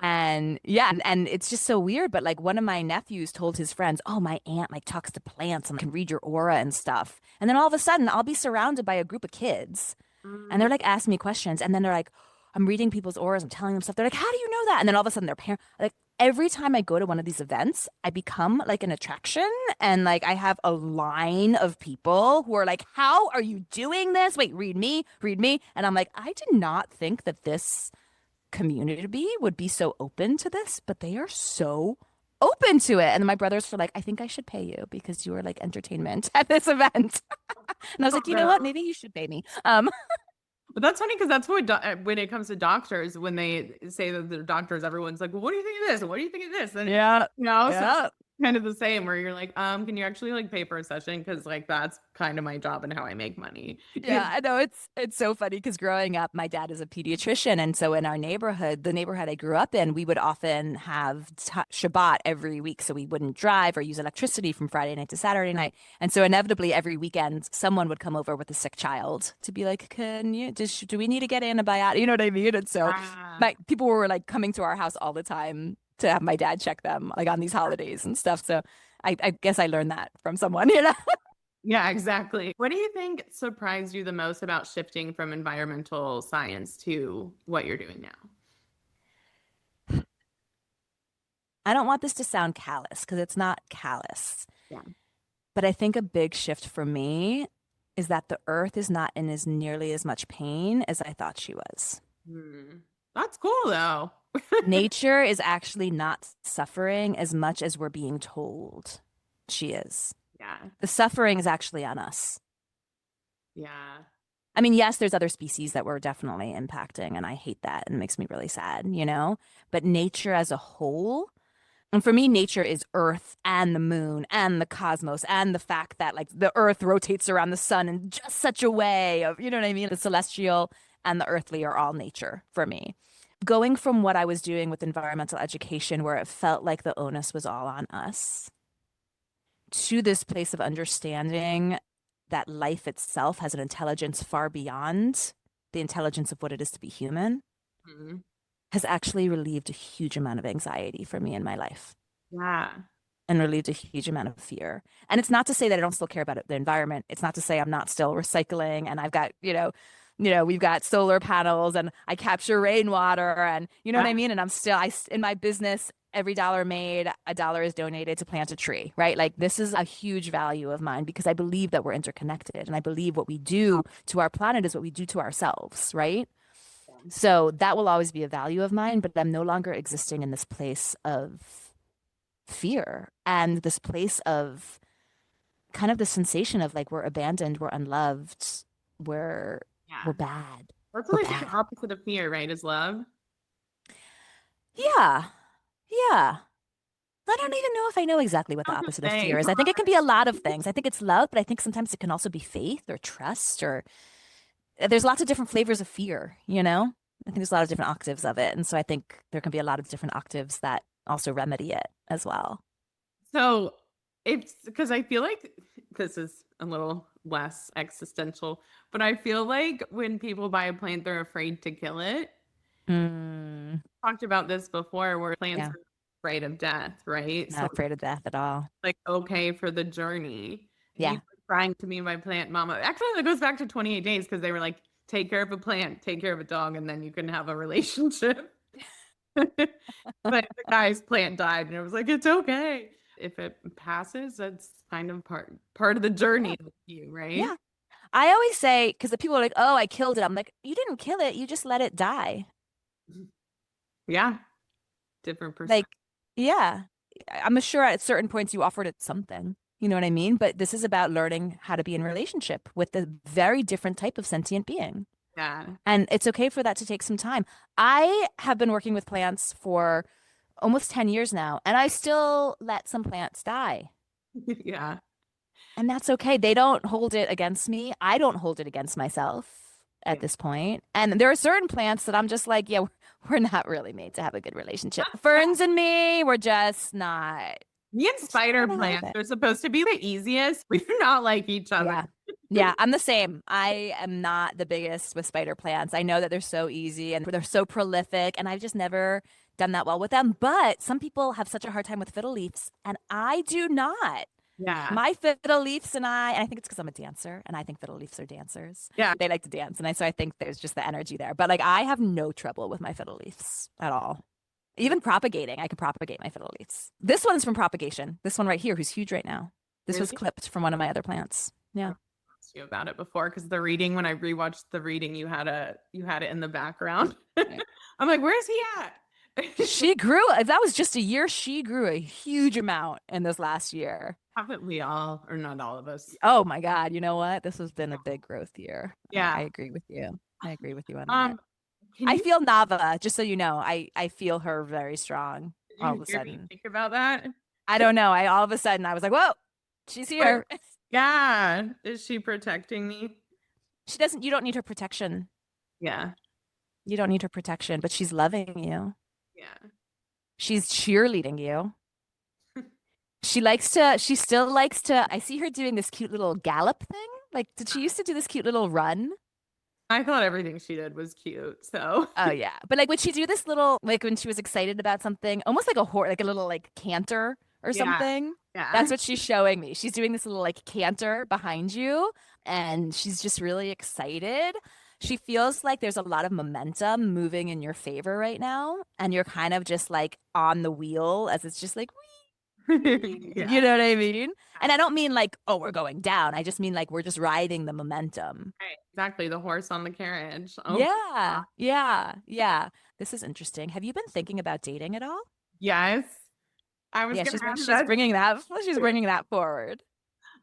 And yeah, and it's just so weird. But like one of my nephews told his friends, oh, my aunt like talks to plants and can read your aura and stuff. And then all of a sudden I'll be surrounded by a group of kids and they're like asking me questions. And then they're like, I'm reading people's auras, I'm telling them stuff. They're like, how do you know that? And then all of a sudden their parents, like every time I go to one of these events, I become like an attraction. And like I have a line of people who are like, how are you doing this? Wait, read me. And I'm like, I did not think that this community would be so open to this, but they are so open to it. And my brothers were like, I think I should pay you because you are like entertainment at this event. And I was like, you know what? Maybe you should pay me. But that's funny because that's what when it comes to doctors, when they say that they're doctors, everyone's like, well, what do you think of this? And what do you think of this? And Yeah. you know, so Yeah. it's kind of the same where you're like, can you actually like pay for a session? Because like that's kind of my job and how I make money. Yeah, I know it's so funny because growing up, my dad is a pediatrician, and so in our neighborhood, the neighborhood I grew up in, we would often have Shabbat every week, so we wouldn't drive or use electricity from Friday night to Saturday night, and so inevitably every weekend, someone would come over with a sick child to be like, "Can you? Do we need to get antibiotics?" You know what I mean? And so people were like coming to our house all the time to have my dad check them, like on these holidays and stuff. So I guess I learned that from someone, you know. Yeah, exactly. What do you think surprised you the most about shifting from environmental science to what you're doing now? I don't want this to sound callous because it's not callous. Yeah. But I think a big shift for me is that the earth is not in as nearly as much pain as I thought she was. That's cool though. Nature is actually not suffering as much as we're being told she is. Yeah. The suffering is actually on us. Yeah. I mean, yes, there's other species that we're definitely impacting, and I hate that, and it makes me really sad, you know? But nature as a whole, and for me, nature is Earth and the moon and the cosmos and the fact that like the Earth rotates around the sun in just such a way of, you know what I mean? The celestial and the earthly are all nature for me. Going from what I was doing with environmental education, where it felt like the onus was all on us, to this place of understanding that life itself has an intelligence far beyond the intelligence of what it is to be human, has actually relieved a huge amount of anxiety for me in my life. Yeah. and relieved a huge amount of fear. And it's not to say that I don't still care about the environment. It's not to say I'm not still recycling and I've got, we've got solar panels and I capture rainwater and you know what Yeah. I mean? And I'm still, in my business, every dollar made, a dollar is donated to plant a tree, right? Like this is a huge value of mine because I believe that we're interconnected and I believe what we do to our planet is what we do to ourselves, right? So that will always be a value of mine, but I'm no longer existing in this place of fear and this place of kind of the sensation of like we're abandoned, we're unloved, we're Yeah. we're bad. That's We're what I think bad. the opposite of fear, right? Is love. Yeah. Yeah. I don't even know if I know exactly what the I'm just opposite of saying. fear is. I think it can be a lot of things. I think it's love, but I think sometimes it can also be faith or trust or there's lots of different flavors of fear, you know? I think there's a lot of different octaves of it. And so I think there can be a lot of different octaves that also remedy it as well. So it's because I feel like this is a little less existential, but I feel like when people buy a plant, they're afraid to kill it. Mm, Talked about this before where plants yeah, are afraid of death, right? So not it's afraid of death at all. like okay for the journey. And you Yeah. were trying to be my plant mama. Actually, that goes back to 28 days because they were like, take care of a plant, take care of a dog, and then you can have a relationship. But the guy's plant died, and it was like, it's okay. If it passes, that's kind of part of the Yeah. journey with you, right? Yeah. I always say, because the people are like, oh, I killed it. I'm like, you didn't kill it. You just let it die. Yeah, different perspective. Like, yeah, I'm sure at certain points you offered it something. You know what I mean? But this is about learning how to be in relationship with a very different type of sentient being. Yeah. And it's okay for that to take some time. I have been working with plants for almost 10 years now, and I still let some plants die. Yeah. And that's okay. They don't hold it against me. I don't hold it against myself Yeah. at this point. And there are certain plants that I'm just like, yeah, we're not really made to have a good relationship. Ferns and me, we're just not. Me and Just not spider gonna have plants it. are supposed to be the easiest. We do not like each other. Yeah. Yeah, I'm the same. I am not the biggest with spider plants. I know that they're so easy and they're so prolific, and I've just never done that well with them. But some people have such a hard time with fiddle leaves, and I do not. Yeah. My fiddle leaves and I think it's because I'm a dancer and I think fiddle leaves are dancers. Yeah. They like to dance. And so I think there's just the energy there. But like I have no trouble with my fiddle leaves at all. Even propagating, I can propagate my fiddle leaves. This one's from propagation. This one right here, who's huge right now. This was Really? clipped from one of my other plants. Yeah. Asked you about it before because the reading, when I rewatched the reading, you had it in the background. Right. I'm like, where's he at? She grew, that was just a year, she grew a huge amount in this last year. Haven't we all, or not all of us? Oh my God, you know what? This has been a big growth year. I Yeah. agree with you. I agree with you on that. Um, can I you feel Nava, just so you know. I feel her very strong did all you of a hear me sudden. think about that? I don't know. I all of a sudden I was like, whoa, she's Where- here. Yeah. Is she protecting me? She doesn't, you don't need her protection. Yeah. You don't need her protection, but she's loving you. Yeah. She's cheerleading you. She still likes to, I see her doing this cute little gallop thing. Like, did she used to do this cute little run? I thought everything she did was cute. So Oh yeah. But like would she do this little like when she was excited about something, almost like a horse, like a little like canter or yeah. something? That's Yeah. what she's showing me. She's doing this little like canter behind you and she's just really excited. She feels like there's a lot of momentum moving in your favor right now and you're kind of just like on the wheel as it's just like Yeah. you know what I mean? And I don't mean like, oh, we're going down. I just mean like we're just riding the momentum. Right. Exactly. The horse on the carriage. Oh, Yeah. Yeah. Yeah. This is interesting. Have you been thinking about dating at all? yes. I was Yeah, gonna ask she's that. bringing that she's bringing that forward.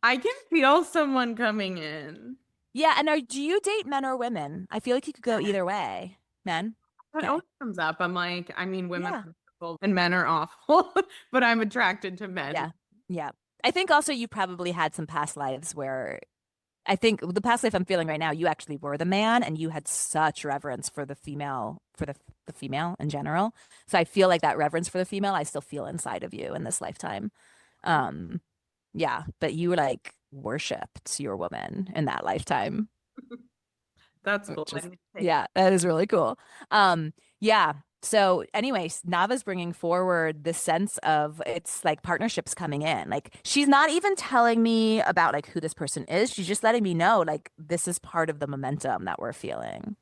I can feel someone coming in. Yeah, and do you date men or women? I feel like you could go either way. Men? That Okay. always comes up. I'm like, I mean, women Yeah. are beautiful and men are awful, but I'm attracted to men. Yeah. Yeah. I think also you probably had some past lives where I think the past life I'm feeling right now, you actually were the man and you had such reverence for the female, for the female in general. So I feel like that reverence for the female, I still feel inside of you in this lifetime. Um, yeah, but you like worshipped your woman in that lifetime. That's cool. Which I is, need to take yeah, that is really cool. Yeah. So anyways, Nava's bringing forward this sense of it's like partnerships coming in. Like she's not even telling me about like who this person is. She's just letting me know like this is part of the momentum that we're feeling.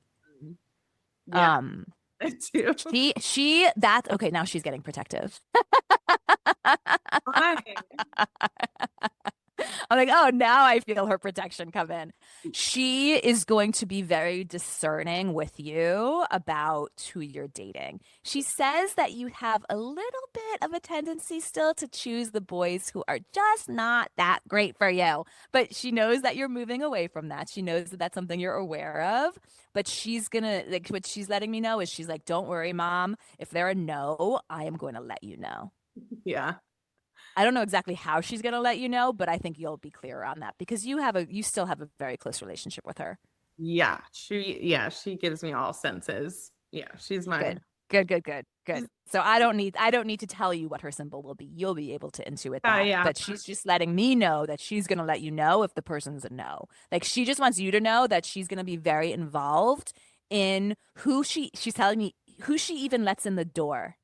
Yeah, too. That's okay. Now she's getting protective. Why? I'm like, oh, now I feel her protection come in. She is going to be very discerning with you about who you're dating. She says that you have a little bit of a tendency still to choose the boys who are just not that great for you. But she knows that you're moving away from that. She knows that that's something you're aware of. But she's gonna, like, what she's letting me know is she's like, don't worry, mom. If they're a no, I am going to let you know. Yeah. I don't know exactly how she's going to let you know, but I think you'll be clearer on that because you still have a very close relationship with her. Yeah. She gives me all senses. Yeah, she's mine. Good. So I don't need to tell you what her symbol will be. You'll be able to intuit that. Yeah. But she's just letting me know that she's going to let you know if the person's a no. Like she just wants you to know that she's going to be very involved in who she's telling me who she even lets in the door.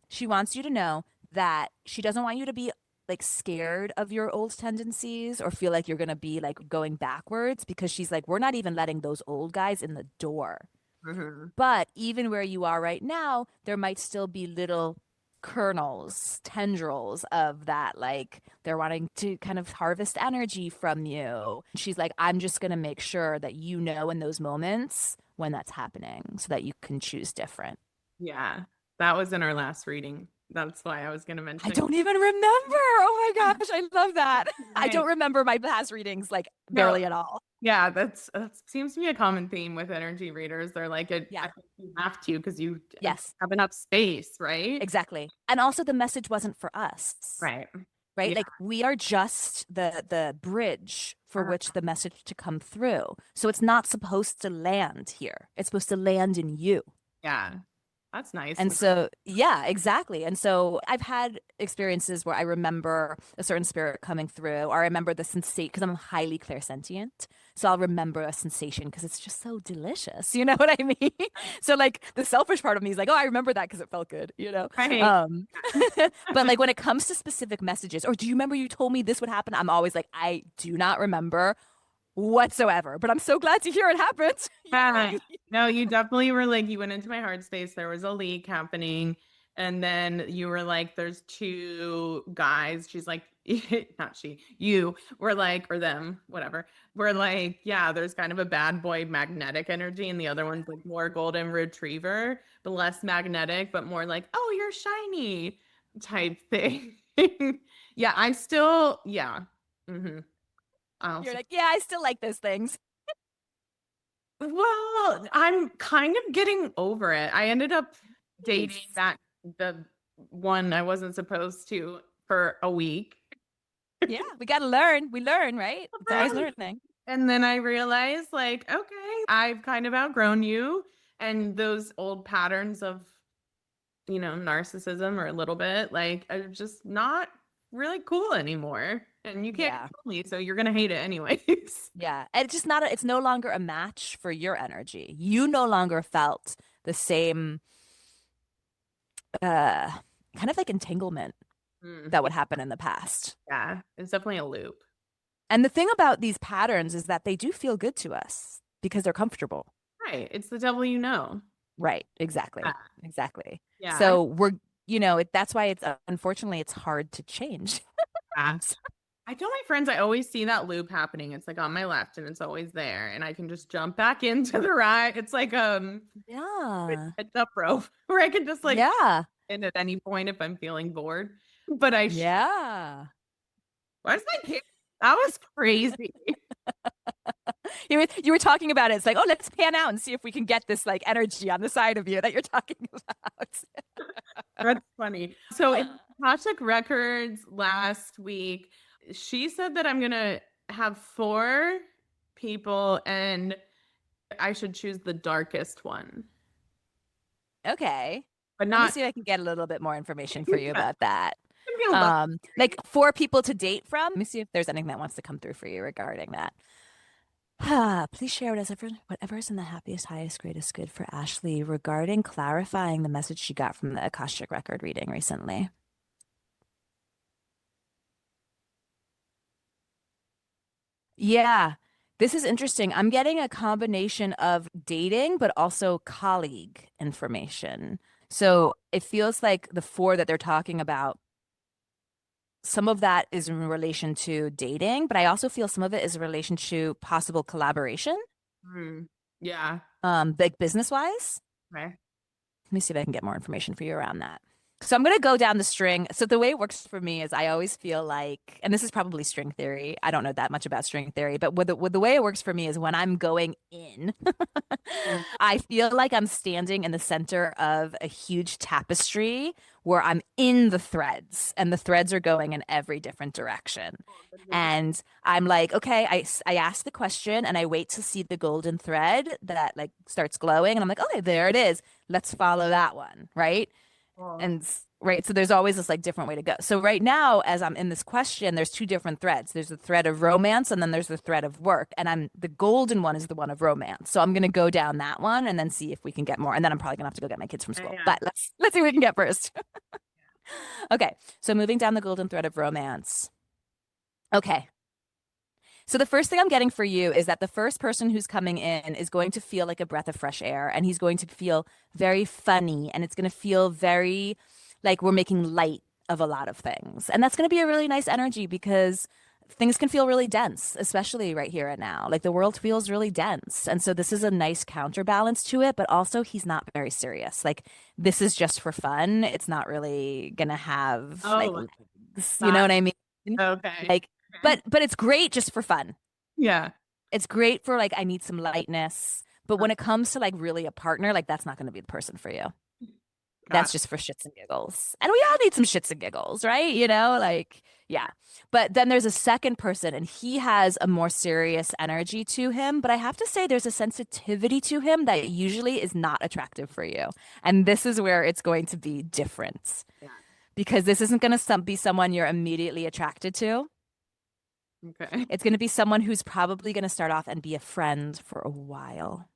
She wants you to know that she doesn't want you to be like scared of your old tendencies or feel like you're going to be like going backwards because she's like, we're not even letting those old guys in the door. Mm-hmm. But even where you are right now, there might still be little kernels, tendrils of that. Like they're wanting to kind of harvest energy from you. She's like, I'm just going to make sure that you know in those moments when that's happening so that you can choose different. Yeah, that was in our last reading. That's why I was going to mention I don't even remember. Oh my gosh, I love that. I Right. don't remember my past readings like barely at all. Yeah, that seems to be a common theme with energy readers. They're like, I think you have to because you have enough space, right? Exactly. And also the message wasn't for us. Right. Right? Yeah. Like we are just the bridge for which the message to come through. So it's not supposed to land here. It's supposed to land in you. Yeah. That's nice. And so, yeah, exactly. And so I've had experiences where I remember a certain spirit coming through, or I remember the sensation because I'm highly clairsentient. So I'll remember a sensation because it's just so delicious. You know what I mean? So like the selfish part of me is like, oh, I remember that because it felt good, you know? Right. But like when it comes to specific messages, or do you remember you told me this would happen? I'm always like, I do not remember whatsoever, but I'm so glad to hear it happened. Yeah. No, you definitely were like, you went into my heart space. There was a leak happening. And then you were like, there's two guys. She's like, not she, you were like, or them, whatever. We're like, yeah, there's kind of a bad boy magnetic energy. And the other one's like more golden retriever, but less magnetic, but more like, oh, you're shiny type thing. Yeah, I'm still, yeah. Mm-hmm. You're like, yeah, I still like those things. Well, I'm kind of getting over it. I ended up dating the one I wasn't supposed to for a week. Yeah, we got to learn. We learn, right? It's always learning. And then I realized, like, okay, I've kind of outgrown you. And those old patterns of, narcissism or a little bit, like, are just not really cool anymore. And you can't control me, so you're going to hate it anyways. Yeah. And it's just it's no longer a match for your energy. You no longer felt the same kind of like entanglement that would happen in the past. Yeah, it's definitely a loop. And the thing about these patterns is that they do feel good to us because they're comfortable. Right. It's the devil you know. Right. Exactly. Yeah. Exactly. Yeah. So we're, that's why it's unfortunately it's hard to change. I tell my friends I always see that loop happening. It's like on my left and it's always there. And I can just jump back into the right. It's like a up rope where I can just like in at any point if I'm feeling bored. But where's my kid? That was crazy. You were talking about it. It's like, oh, let's pan out and see if we can get this like energy on the side of you that you're talking about. That's funny. So in Akashic Records last week, she said that I'm gonna have 4 people and I should choose the darkest one. Okay. But Let me see if I can get a little bit more information for you about that. Like 4 people to date from. Let me see if there's anything that wants to come through for you regarding that. Please share whatever is in the happiest, highest, greatest good for Ashley regarding clarifying the message she got from the Akashic record reading recently. Yeah, this is interesting. I'm getting a combination of dating, but also colleague information. So it feels like the four that they're talking about, some of that is in relation to dating, but I also feel some of it is in relation to possible collaboration, Yeah. like business wise. Okay. Let me see if I can get more information for you around that. So I'm going to go down the string. So the way it works for me is I always feel like, and this is probably string theory. I don't know that much about string theory, but with the way it works for me is when I'm going in, I feel like I'm standing in the center of a huge tapestry where I'm in the threads and the threads are going in every different direction. And I'm like, okay, I ask the question and I wait to see the golden thread that like starts glowing. And I'm like, okay, there it is. Let's follow that one. Right. And right, so there's always this like different way to go. So right now, as I'm in this question, there's two different threads. There's the thread of romance, and then there's the thread of work. And the golden one is the one of romance. So I'm gonna go down that one and then see if we can get more. And then I'm probably gonna have to go get my kids from school. Yeah. But let's see what we can get first. Okay, so moving down the golden thread of romance. Okay. So the first thing I'm getting for you is that the first person who's coming in is going to feel like a breath of fresh air, and he's going to feel very funny, and it's going to feel very like we're making light of a lot of things. And that's going to be a really nice energy because things can feel really dense, especially right here and now. Like the world feels really dense. And so this is a nice counterbalance to it, but also he's not very serious. Like this is just for fun. It's not really going to have like legs, you know what I mean? Okay. Like but it's great just for fun. Yeah. It's great for like I need some lightness, but when it comes to like really a partner, like that's not going to be the person for you. That's just for shits and giggles. And we all need some shits and giggles, right? You know, like yeah. But then there's a second person and he has a more serious energy to him, but I have to say there's a sensitivity to him that usually is not attractive for you. And this is where it's going to be different. Yeah. Because this isn't going to be someone you're immediately attracted to. Okay. It's going to be someone who's probably going to start off and be a friend for a while.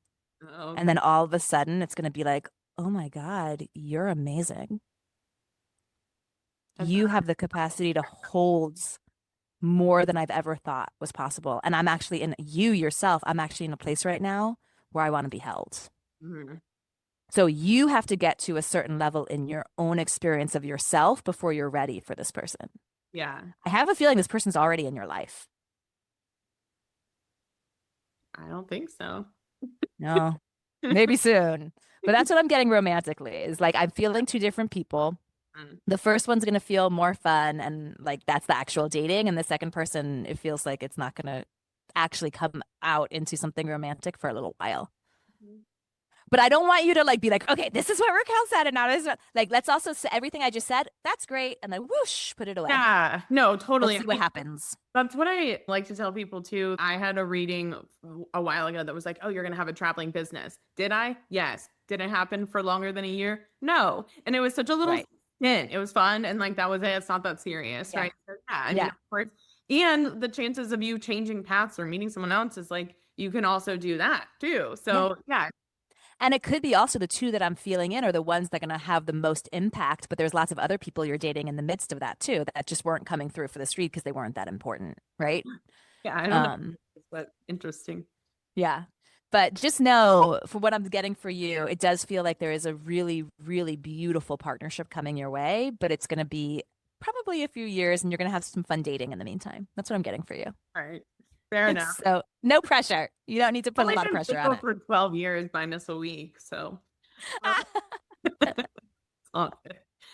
Okay. And then all of a sudden, it's going to be like, oh my God, you're amazing. You have the capacity to hold more than I've ever thought was possible. And I'm actually you yourself, I'm actually in a place right now where I want to be held. Mm-hmm. So you have to get to a certain level in your own experience of yourself before you're ready for this person. Yeah. I have a feeling this person's already in your life. I don't think so. No, maybe soon. But that's what I'm getting romantically is like I'm feeling two different people. The first one's going to feel more fun and like that's the actual dating. And the second person, it feels like it's not going to actually come out into something romantic for a little while. But I don't want you to like be like, okay, this is what Raquel said, and now this is what, like, let's also say everything I just said. That's great, and then whoosh, put it away. Yeah, no, totally. Let's see what happens. That's what I like to tell people too. I had a reading a while ago that was like, oh, you're going to have a traveling business. Did I? Yes. Did it happen for longer than a year? No. And it was such a little stint. It was fun. And like, that was it. It's not that serious. Right. So, yeah. I mean, of course. And the chances of you changing paths or meeting someone else is like, you can also do that too. So yeah. And it could be also the two that I'm feeling in are the ones that are going to have the most impact, but there's lots of other people you're dating in the midst of that too that just weren't coming through for this read because they weren't that important, right? Yeah, I don't know. But interesting. Yeah. But just know for what I'm getting for you, it does feel like there is a really, really beautiful partnership coming your way, but it's going to be probably a few years and you're going to have some fun dating in the meantime. That's what I'm getting for you. All right. Fair enough. So no pressure. You don't need to put a lot of pressure on it. For 12 years minus a week. So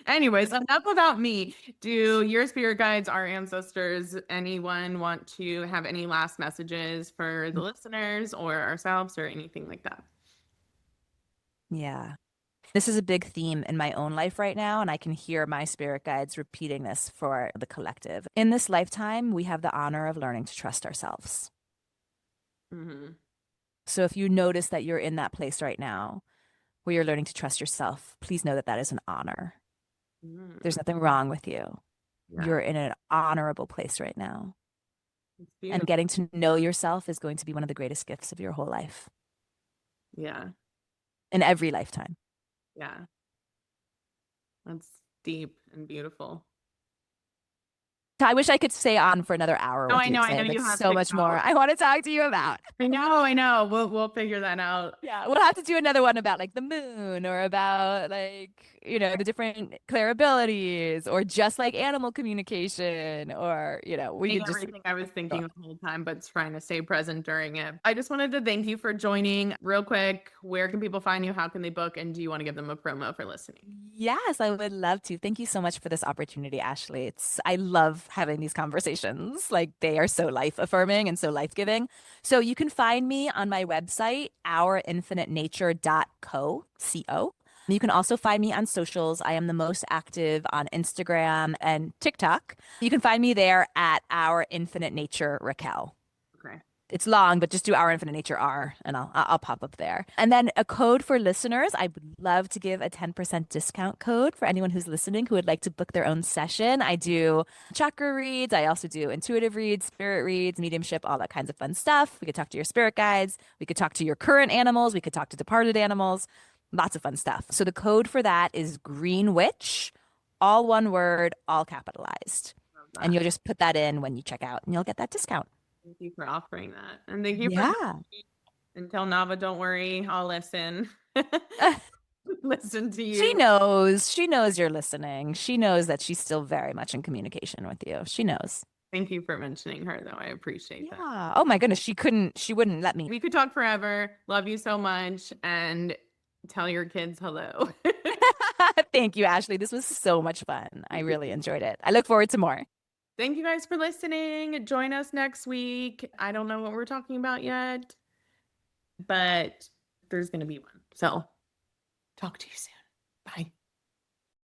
anyways, enough about me. Do your spirit guides, our ancestors, anyone want to have any last messages for the listeners or ourselves or anything like that? Yeah. This is a big theme in my own life right now, and I can hear my spirit guides repeating this for the collective. In this lifetime, we have the honor of learning to trust ourselves. Mm-hmm. So if you notice that you're in that place right now where you're learning to trust yourself, please know that that is an honor. There's nothing wrong with you. Yeah. You're in an honorable place right now. It's And beautiful. getting to know yourself is going to be one of the greatest gifts of your whole life Yeah. in every lifetime. Yeah. That's deep and beautiful. I wish I could stay on for another hour Oh, with I you know. because I I know have like you have so to much go. more I want to talk to you about. I know. I know. We'll figure that out. Yeah, we'll have to do another one about like the moon or about like, the different clair abilities or just like animal communication or, we Saying could just everything I was go thinking the whole time, but trying to stay present during it. I just wanted to thank you for joining. Real quick, where can people find you? How can they book? And do you want to give them a promo for listening? Yes, I would love to. Thank you so much for this opportunity, Ashley. I love having these conversations. Like they are so life affirming and so life giving. So you can find me on my website, ourinfinitenature.co. You can also find me on socials. I am the most active on Instagram and TikTok. You can find me there at Our Infinite Nature Raquel. Okay. It's long, but just do Our Infinite Nature R and I'll pop up there. And then a code for listeners. I would love to give a 10% discount code for anyone who's listening who would like to book their own session. I do chakra reads. I also do intuitive reads, spirit reads, mediumship, all that kinds of fun stuff. We could talk to your spirit guides. We could talk to your current animals. We could talk to departed animals. Lots of fun stuff. So the code for that is Green Witch, all one word, all capitalized. Love And that. you'll just put that in when you check out and you'll get that discount. Thank you for offering that. And thank you for Yeah. and tell Nava, don't worry, I'll listen. Listen to She you. knows. She knows you're listening. She knows that she's still very much in communication with you. She knows. Thank you for mentioning her, though. I appreciate that. Yeah. Oh my goodness. She wouldn't let me. We could talk forever. Love you so much. And tell your kids hello. Thank you, Ashley. This was so much fun. I really enjoyed it. I look forward to more. Thank you guys for listening. Join us next week. I don't know what we're talking about yet, but there's going to be one. So talk to you soon. Bye.